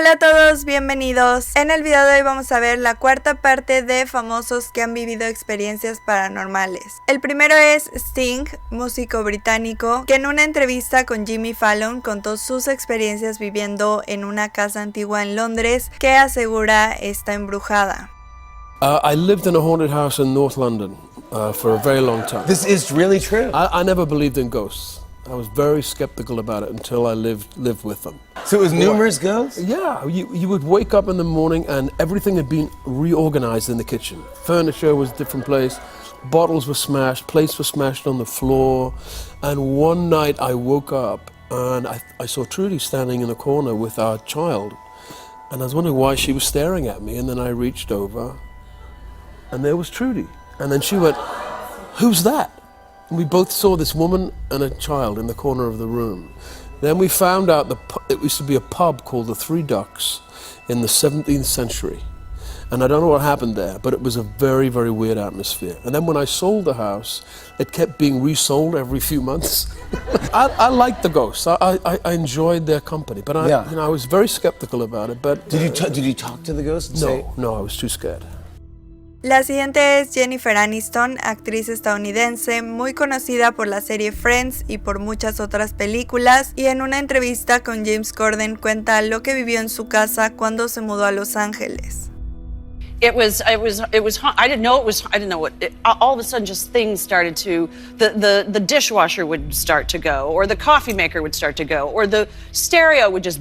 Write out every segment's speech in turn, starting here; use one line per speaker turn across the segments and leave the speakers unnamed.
Hola a todos, bienvenidos. En el video de hoy vamos a ver la cuarta parte de famosos que han vivido experiencias paranormales. El primero es Sting, músico británico, que en una entrevista con Jimmy Fallon contó sus experiencias viviendo en una casa antigua en Londres que asegura está embrujada.
I lived in a haunted house in North London for a very long time.
This is really true.
I never believed in ghosts. I was very skeptical about it until I lived with them.
So it was numerous ghosts?
Yeah, you would wake up in the morning and everything had been reorganized in the kitchen. Furniture was a different place, bottles were smashed, plates were smashed on the floor. And one night I woke up and I saw Trudy standing in the corner with our child. And I was wondering why she was staring at me. And then I reached over and there was Trudy. And then she went, "Who's that?" And we both saw this woman and a child in the corner of the room. Then we found out it used to be a pub called the Three Ducks in the 17th century. And I don't know what happened there, but it was a very, very weird atmosphere. And then when I sold the house, it kept being resold every few months. I liked the ghosts. I enjoyed their company, but I was very skeptical about it. But
did you talk to the ghosts?
No, I was too scared.
La siguiente es Jennifer Aniston, actriz estadounidense muy conocida por la serie Friends y por muchas otras películas, y en una entrevista con James Corden cuenta lo que vivió en su casa cuando se mudó a Los Ángeles.
It was I didn't know what all of a sudden just things started to the dishwasher would start to go, or the coffee maker would start to go, or the stereo would just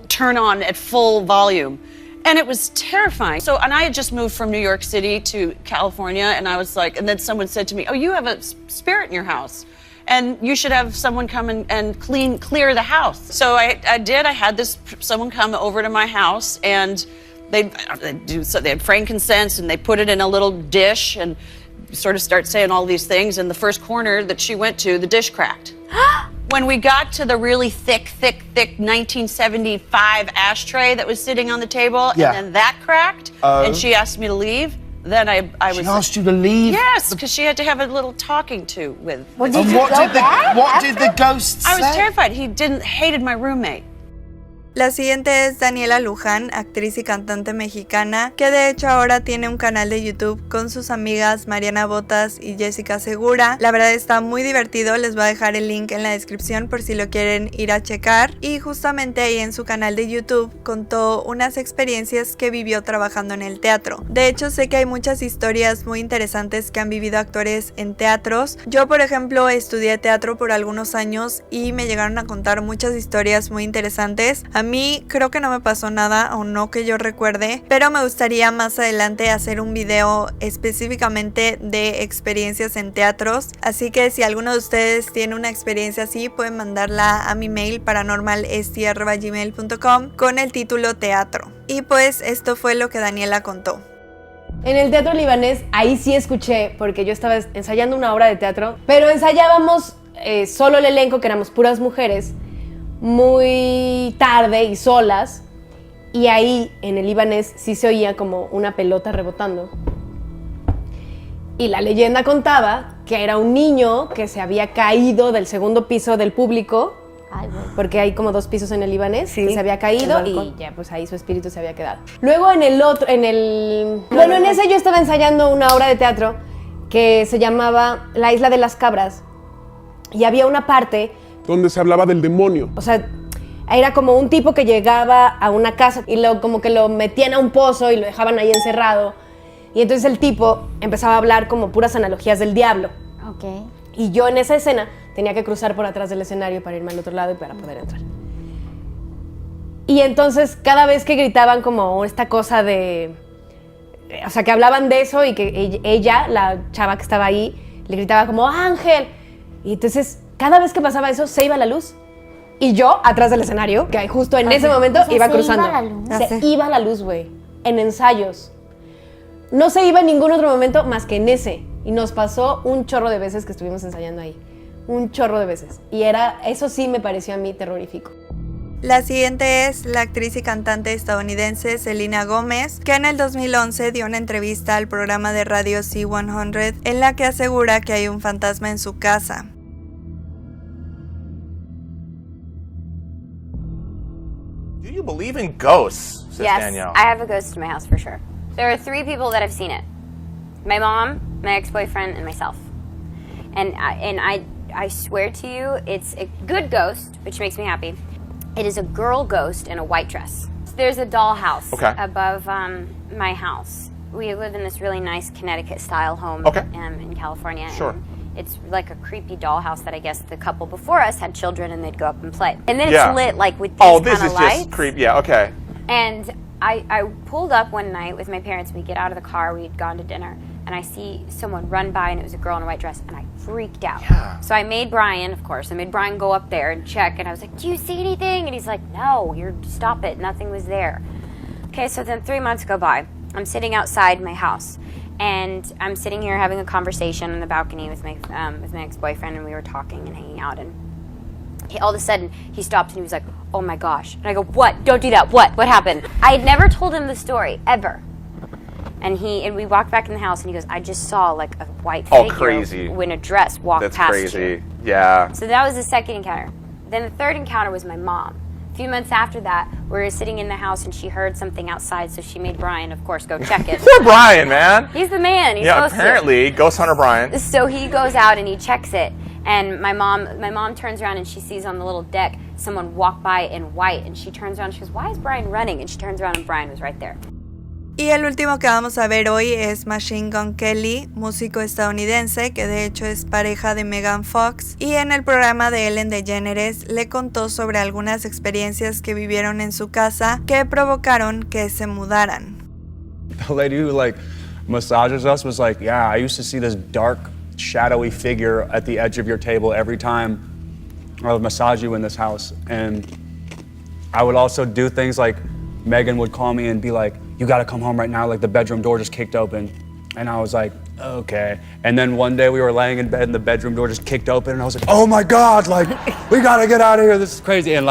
turn on at full volume. And it was terrifying. And I had just moved from New York City to California, and I was like, and then someone said to me, "Oh, you have a spirit in your house, and you should have someone come and clear the house." So I did. I had someone come over to my house, and they had frankincense, and they put it in a little dish, and sort of start saying all these things. And the first corner that she went to, the dish cracked. When we got to the really thick 1975 ashtray that was sitting on the table, and then that cracked, and she asked me to leave, then I was...
She asked you to leave?
Yes, because she had to have a little talking to with...
What did the ghost say?
I was terrified. He hated my roommate.
La siguiente es Daniela Luján, actriz y cantante mexicana, que de hecho ahora tiene un canal de YouTube con sus amigas Mariana Botas y Jessica Segura. La verdad está muy divertido, les voy a dejar el link en la descripción por si lo quieren ir a checar. Y justamente ahí en su canal de YouTube contó unas experiencias que vivió trabajando en el teatro. De hecho sé que hay muchas historias muy interesantes que han vivido actores en teatros. Yo por ejemplo estudié teatro por algunos años y me llegaron a contar muchas historias muy interesantes. A mí creo que no me pasó nada, o no que yo recuerde, pero me gustaría más adelante hacer un video específicamente de experiencias en teatros, así que si alguno de ustedes tiene una experiencia así, pueden mandarla a mi mail paranormalesti@gmail.com con el título teatro. Y pues esto fue lo que Daniela contó.
En el Teatro Libanés, ahí sí escuché, porque yo estaba ensayando una obra de teatro, pero ensayábamos solo el elenco, que éramos puras mujeres, muy tarde y solas, y ahí en el Libanés sí se oía como una pelota rebotando. Y la leyenda contaba que era un niño que se había caído del segundo piso del público, porque hay como 2 pisos en el Libanés, que se había caído y ya pues ahí su espíritu se había quedado. Luego en ese yo estaba ensayando una obra de teatro que se llamaba La Isla de las Cabras, y había una parte
donde se hablaba del demonio.
O sea, era como un tipo que llegaba a una casa y como que lo metían a un pozo y lo dejaban ahí encerrado. Y entonces el tipo empezaba a hablar como puras analogías del diablo.
Okay.
Y yo en esa escena tenía que cruzar por atrás del escenario para irme al otro lado y para poder entrar. Y entonces cada vez que gritaban como esta cosa de... O sea, que hablaban de eso y que ella, la chava que estaba ahí, le gritaba como ¡Ángel! Y entonces... Cada vez que pasaba eso, se iba la luz. Y yo, atrás del escenario, que justo en ese momento iba cruzando. Se iba la luz, güey. En ensayos. No se iba en ningún otro momento más que en ese. Y nos pasó un chorro de veces que estuvimos ensayando ahí. Un chorro de veces. Y eso sí me pareció a mí terrorífico.
La siguiente es la actriz y cantante estadounidense Selena Gomez, que en el 2011 dio una entrevista al programa de radio C100 en la que asegura que hay un fantasma en su casa.
Do you
believe in ghosts, says
Yes,
Danielle.
I have a ghost in my house for sure. There are 3 people that have seen it. My mom, my ex-boyfriend, and myself. And I swear to you, it's a good ghost, which makes me happy. It is a girl ghost in a white dress. There's a dollhouse above my house. We live in this really nice Connecticut-style home in California.
Sure.
And it's like a creepy dollhouse that I guess the couple before us had children and they'd go up and play. And then it's lit like with these kind of lights.
Oh, this is just creepy. Yeah, okay.
And I pulled up one night with my parents. We get out of the car. We had gone to dinner. And I see someone run by, and it was a girl in a white dress, and I freaked out.
Yeah.
So I made Brian, of course, go up there and check, and I was like, do you see anything? And he's like, no, stop it, nothing was there. Okay, so then 3 months go by. I'm sitting outside my house, and I'm sitting here having a conversation on the balcony with my ex-boyfriend, and we were talking and hanging out, and all of a sudden, he stopped, and he was like, oh my gosh. And I go, what? Don't do that. What? What happened? I had never told him the story, ever. And we walked back in the house, and he goes, I just saw like a white figure in a dress walk past you.
That's crazy. Yeah.
So that was the second encounter. Then the third encounter was my mom. A few months after that, we were sitting in the house, and she heard something outside, so she made Brian, of course, go check it.
Poor Brian, man.
He's the man. He's supposed
apparently, Ghost Hunter Brian.
So he goes out and he checks it, and my mom turns around and she sees on the little deck someone walk by in white, and she turns around and she goes, why is Brian running? And she turns around and Brian was right there.
Y el último que vamos a ver hoy es Machine Gun Kelly, músico estadounidense que de hecho es pareja de Megan Fox, y en el programa de Ellen DeGeneres le contó sobre algunas experiencias que vivieron en su casa que provocaron que se mudaran.
The lady who massages us was like, yeah, I used to see this dark, shadowy figure at the edge of your table every time I would massage you in this house. And I would also do things like Megan would call me and be like, you gotta come home right now, like the bedroom door just kicked open. And I was like, okay. And then one day we were laying in bed and the bedroom door just kicked open and I was like, oh my God, we gotta get out of here, this is crazy. And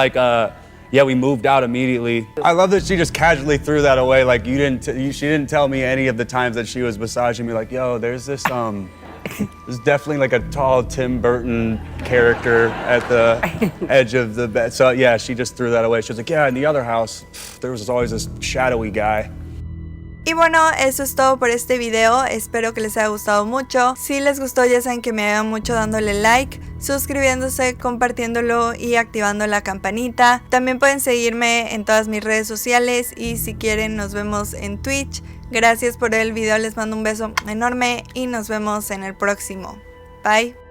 we moved out immediately. I love that she just casually threw that away, like she didn't tell me any of the times that she was massaging me, like, yo, there's this, there's definitely like a tall Tim Burton character at the edge of the bed. So yeah, she just threw that away. She was like, yeah, in the other house, there was always this shadowy guy.
Y bueno, eso es todo por este video, espero que les haya gustado mucho. Si les gustó ya saben que me ayudan mucho dándole like, suscribiéndose, compartiéndolo y activando la campanita. También pueden seguirme en todas mis redes sociales y si quieren nos vemos en Twitch. Gracias por el video, les mando un beso enorme y nos vemos en el próximo. Bye.